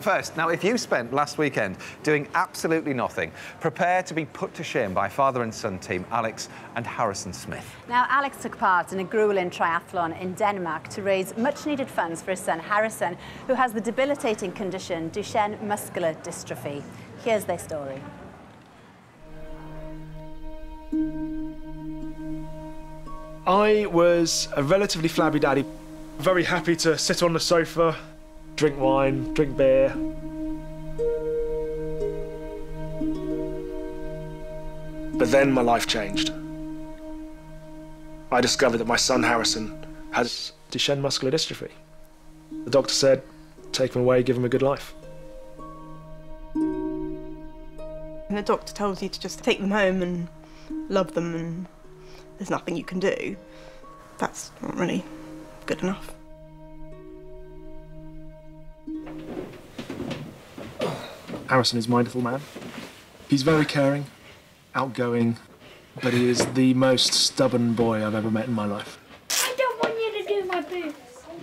first, now if you spent last weekend doing absolutely nothing, prepare to be put to shame by father and son team Alex and Harrison Smith. Now, Alex took part in a grueling triathlon in Denmark to raise much-needed funds for his son Harrison, who has the debilitating condition Duchenne muscular dystrophy. Here's their story. I was a relatively flabby daddy, very happy to sit on the sofa, drink wine, drink beer. But then my life changed. I discovered that my son Harrison has Duchenne muscular dystrophy. The doctor said, take him away, give him a good life. And the doctor tells you to just take them home and love them, and there's nothing you can do. That's not really good enough. Harrison is a mindful man. He's very caring, outgoing, but he is the most stubborn boy I've ever met in my life. I don't want you to do my boobs.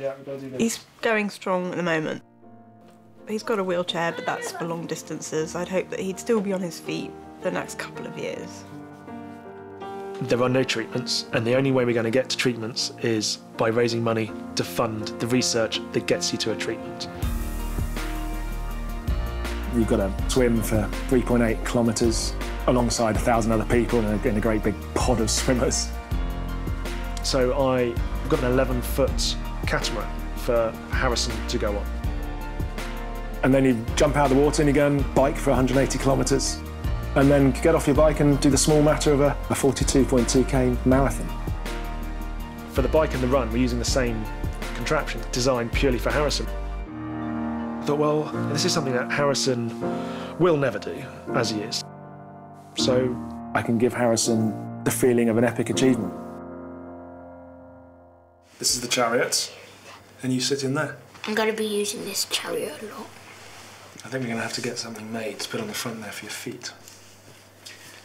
Yeah, we've got to do this. He's going strong at the moment. He's got a wheelchair, but that's for long distances. I'd hope that he'd still be on his feet for the next couple of years. There are no treatments, and the only way we're going to get to treatments is by raising money to fund the research that gets you to a treatment. You've got to swim for 3.8 kilometres alongside 1,000 other people in a great big pod of swimmers. So I've got an 11-foot catamaran for Harrison to go on. And then you jump out of the water and you go and bike for 180 kilometres. And then get off your bike and do the small matter of a 42.2k marathon. For the bike and the run, we're using the same contraption designed purely for Harrison. I thought, well, this is something that Harrison will never do, as he is. So I can give Harrison the feeling of an epic achievement. this is the chariot, and you sit in there. I'm going to be using this chariot a lot. I think we're going to have to get something made to put on the front there for your feet.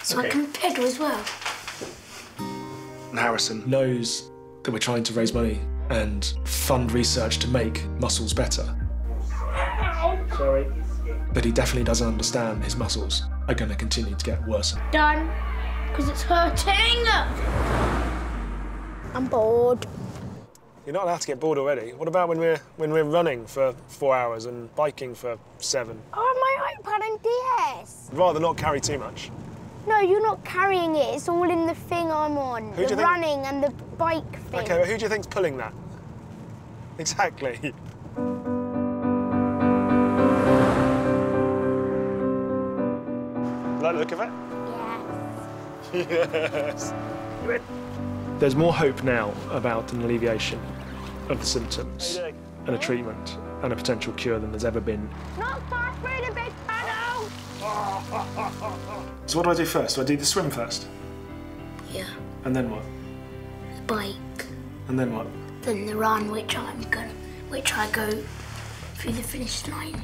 So I can pedal as well. And Harrison knows that we're trying to raise money and fund research to make muscles better. Sorry. But he definitely doesn't understand his muscles are going to continue to get worse. Done, because it's hurting. I'm bored. You're not allowed to get bored already. What about when we're running for 4 hours and biking for 7? Oh, my iPad and DS. I'd rather not carry too much. No, you're not carrying it. It's all in the thing I'm on. The running and the bike thing. OK, but who do you think's pulling that? Exactly. Like the look of it? Yes. Yes. There's more hope now about an alleviation of the symptoms and a treatment and a potential cure than there's ever been. Not far through the big tunnel. So what do I do first? Do I do the swim first? Yeah. And then what? The bike. And then what? Then the run, which I go through the finish line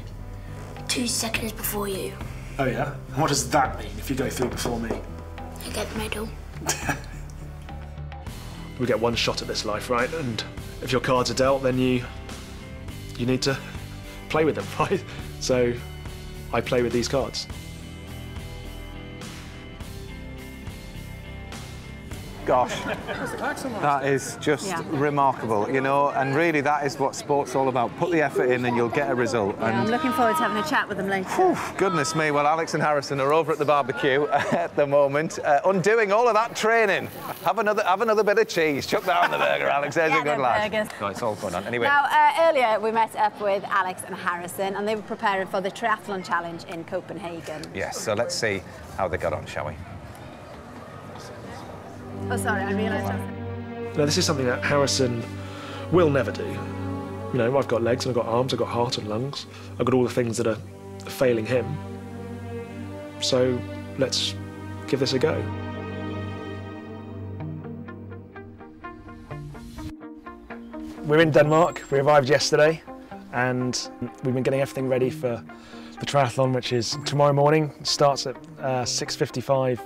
2 seconds before you. Oh yeah? And what does that mean if you go through before me? I get the medal. We get one shot at this life, right? And if your cards are dealt, then you need to play with them, right? So I play with these cards. Gosh, that is just remarkable, you know, and really that is what sport's all about. Put the effort in and you'll get a result. Yeah, I'm looking forward to having a chat with them later. Whew, goodness me, well, Alex and Harrison are over at the barbecue at the moment, undoing all of that training. Have another bit of cheese. Chuck that on the burger, Alex. There's a good lad. Oh, it's all going on. Anyway. Now, earlier we met up with Alex and Harrison, and they were preparing for the triathlon challenge in Copenhagen. Yes, so let's see how they got on, shall we? Oh, sorry, I realised Now, this is something that Harrison will never do. You know, I've got legs and I've got arms, I've got heart and lungs. I've got all the things that are failing him. So let's give this a go. We're in Denmark. We arrived yesterday and we've been getting everything ready for the triathlon, which is tomorrow morning. It starts at 6:55.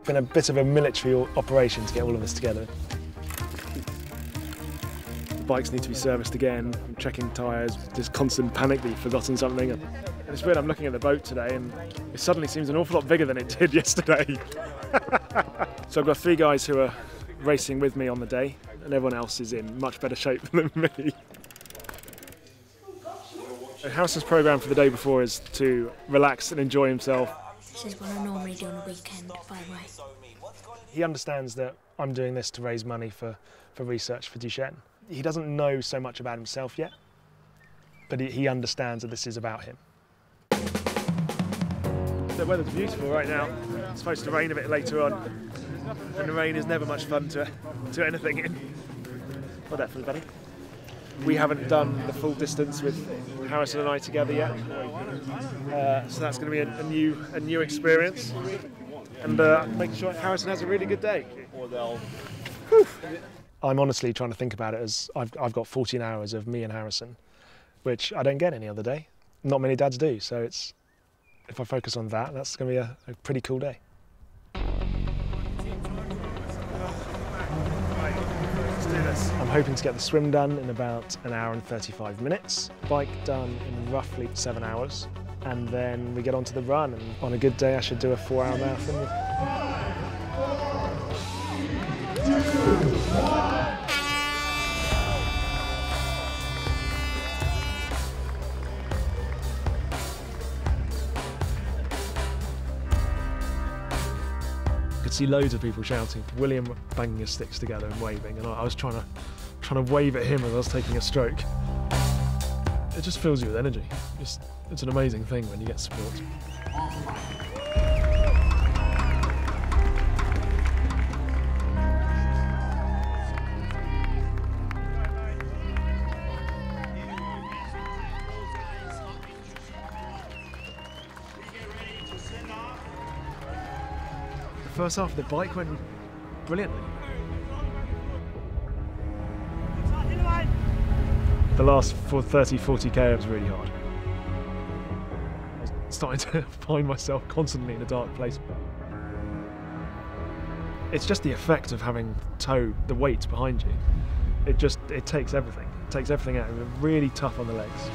Been a bit of a military operation to get all of this together. bikes need to be serviced again, I'm checking tyres, just constant panic that you've forgotten something. And it's weird, I'm looking at the boat today and it suddenly seems an awful lot bigger than it did yesterday. So I've got 3 guys who are racing with me on the day and everyone else is in much better shape than me. Harrison's programme for the day before is to relax and enjoy himself. This is what I normally do on a weekend, by the way. He understands that I'm doing this to raise money for research for Duchenne. He doesn't know so much about himself yet, but he understands that this is about him. The weather's beautiful right now. It's supposed to rain a bit later on, and the rain is never much fun to anything in. Well, definitely better. We haven't done the full distance with Harrison and I together yet, so that's going to be a new experience, and making sure Harrison has a really good day. I'm honestly trying to think about it as I've got 14 hours of me and Harrison, which I don't get any other day. Not many dads do, so if I focus on that, that's going to be a pretty cool day. I'm hoping to get the swim done in about 1 hour and 35 minutes, bike done in roughly 7 hours, and then we get onto the run, and on a good day I should do a 4-hour marathon. I could see loads of people shouting, William banging his sticks together and waving, and I was trying to wave at him as I was taking a stroke. It just fills you with energy. It's an amazing thing when you get support. The first half of the bike went brilliantly. The last 30, 40k was really hard. I was starting to find myself constantly in a dark place. It's just the effect of having the weight behind you. It takes everything. It takes everything out. It was really tough on the legs.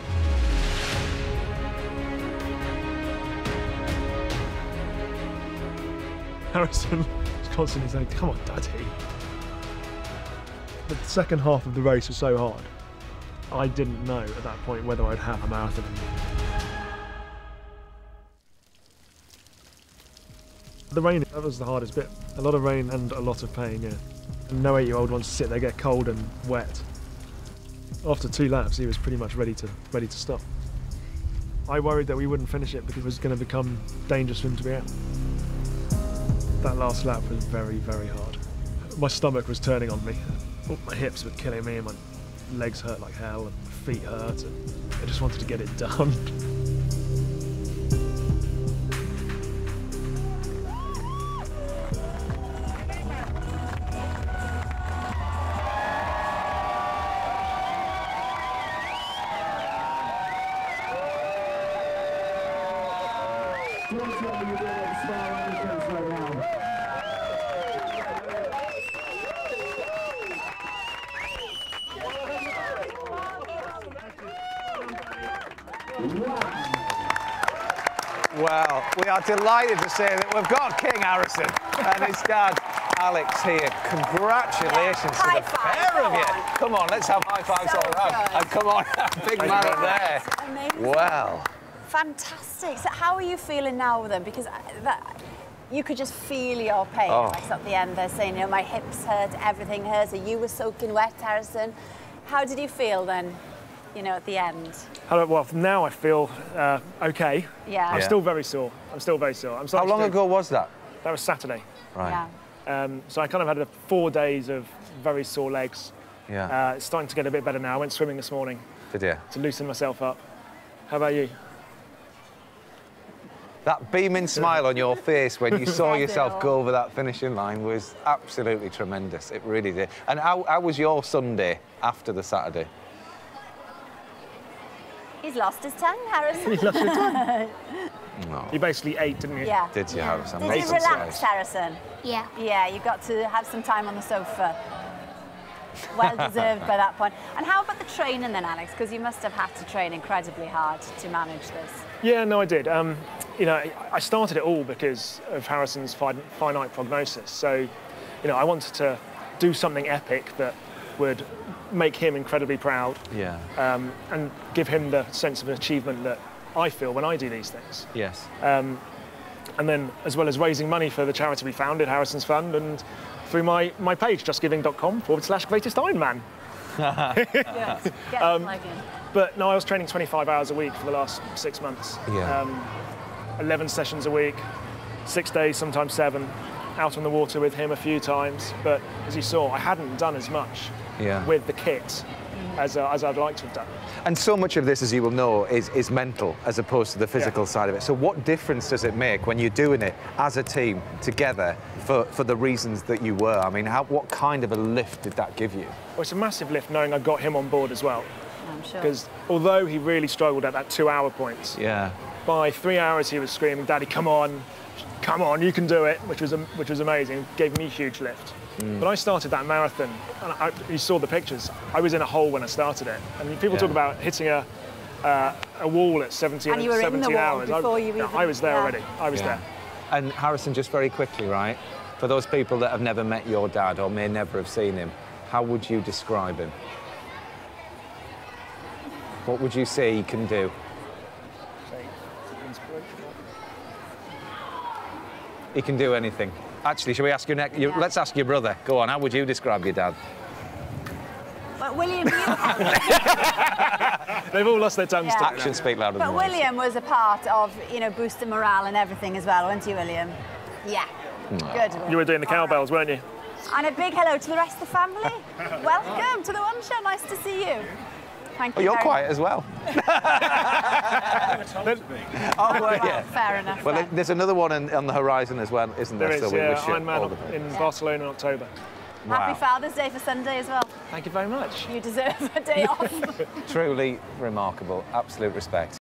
Harrison was constantly saying, "Come on, Daddy." The second half of the race was so hard. I didn't know at that point whether I'd have a marathon. The rain, that was the hardest bit. A lot of rain and a lot of pain, yeah. And no 8-year-old wants to sit there, get cold and wet. After 2 laps, he was pretty much ready to stop. I worried that we wouldn't finish it because it was going to become dangerous for him to be out. That last lap was very, very hard. My stomach was turning on me. My hips were killing me and my legs hurt like hell and my feet hurt. And I just wanted to get it done. Well, we are delighted to say that we've got King Harrison and his dad, Alex, here. Congratulations to the pair of you. Come on, let's have high fives all around. And come on, big man up there. Amazing. Wow. Fantastic. So how are you feeling now with them? Because you could just feel your pain. Like at the end, they're saying, you know, my hips hurt, everything hurts. You were soaking wet, Harrison. How did you feel then, you know, at the end? Well, now I feel okay. Yeah. I'm still very sore. How long ago was that? That was Saturday. Right. Yeah. So I kind of had 4 days of very sore legs. Yeah. It's starting to get a bit better now. I went swimming this morning. Did you? To loosen myself up. How about you? That beaming smile on your face when you saw yourself go over that finishing line was absolutely tremendous. It really did. And how was your Sunday after the Saturday? He's lost his tongue, Harrison. He lost his tongue. No. You basically ate, didn't you? Yeah. Did you, Harrison? Did you relax, Harrison? Yeah. Yeah, you got to have some time on the sofa. well deserved by that point. And how about the training then, Alex? Because you must have had to train incredibly hard to manage this. Yeah, no, I did. You know, I started it all because of Harrison's finite prognosis. So, you know, I wanted to do something epic that would make him incredibly proud. Yeah. And give him the sense of achievement that I feel when I do these things. Yes. And then, as well as raising money for the charity we founded, Harrison's Fund, and through my page, justgiving.com/Greatest Ironman. Yes. Get the plug in. But no, I was training 25 hours a week for the last 6 months. Yeah. 11 sessions a week, 6 days, sometimes 7, out on the water with him a few times. But as you saw, I hadn't done as much with the kit as I'd like to have done. And so much of this, as you will know, is mental as opposed to the physical side of it. So what difference does it make when you're doing it as a team together for the reasons that you were? I mean, what kind of a lift did that give you? Well, it's a massive lift knowing I got him on board as well. I'm sure. Because although he really struggled at that 2-hour point, by 3 hours he was screaming, "Daddy, come on, you can do it," which was amazing. Gave me a huge lift. But I started that marathon, and you saw the pictures. I was in a hole when I started it. And people talk about hitting a wall at 17 and you were 17 in the wall hours. before you even, I was there already. I was there. And Harrison, just very quickly, right? For those people that have never met your dad or may never have seen him, how would you describe him? What would you say he can do? He can do anything. Actually, shall we ask let's ask your brother. Go on, how would you describe your dad? But William, They've all lost their tongues to it. Actions speak louder than but words. William was a part of, you know, boosting morale and everything as well, weren't you, William? Yeah. Good. You were doing the cowbells, weren't you? And a big hello to the rest of the family. Welcome to the One Show. Nice to see you. Thank you. Oh, you're very quiet much. as well. Fair enough. Well, there's another one on the horizon as well, isn't there? There is, so we wish you all Ironman the best. in Barcelona in October. Happy Father's Day for Sunday as well. Thank you very much. You deserve a day off. Truly remarkable. Absolute respect.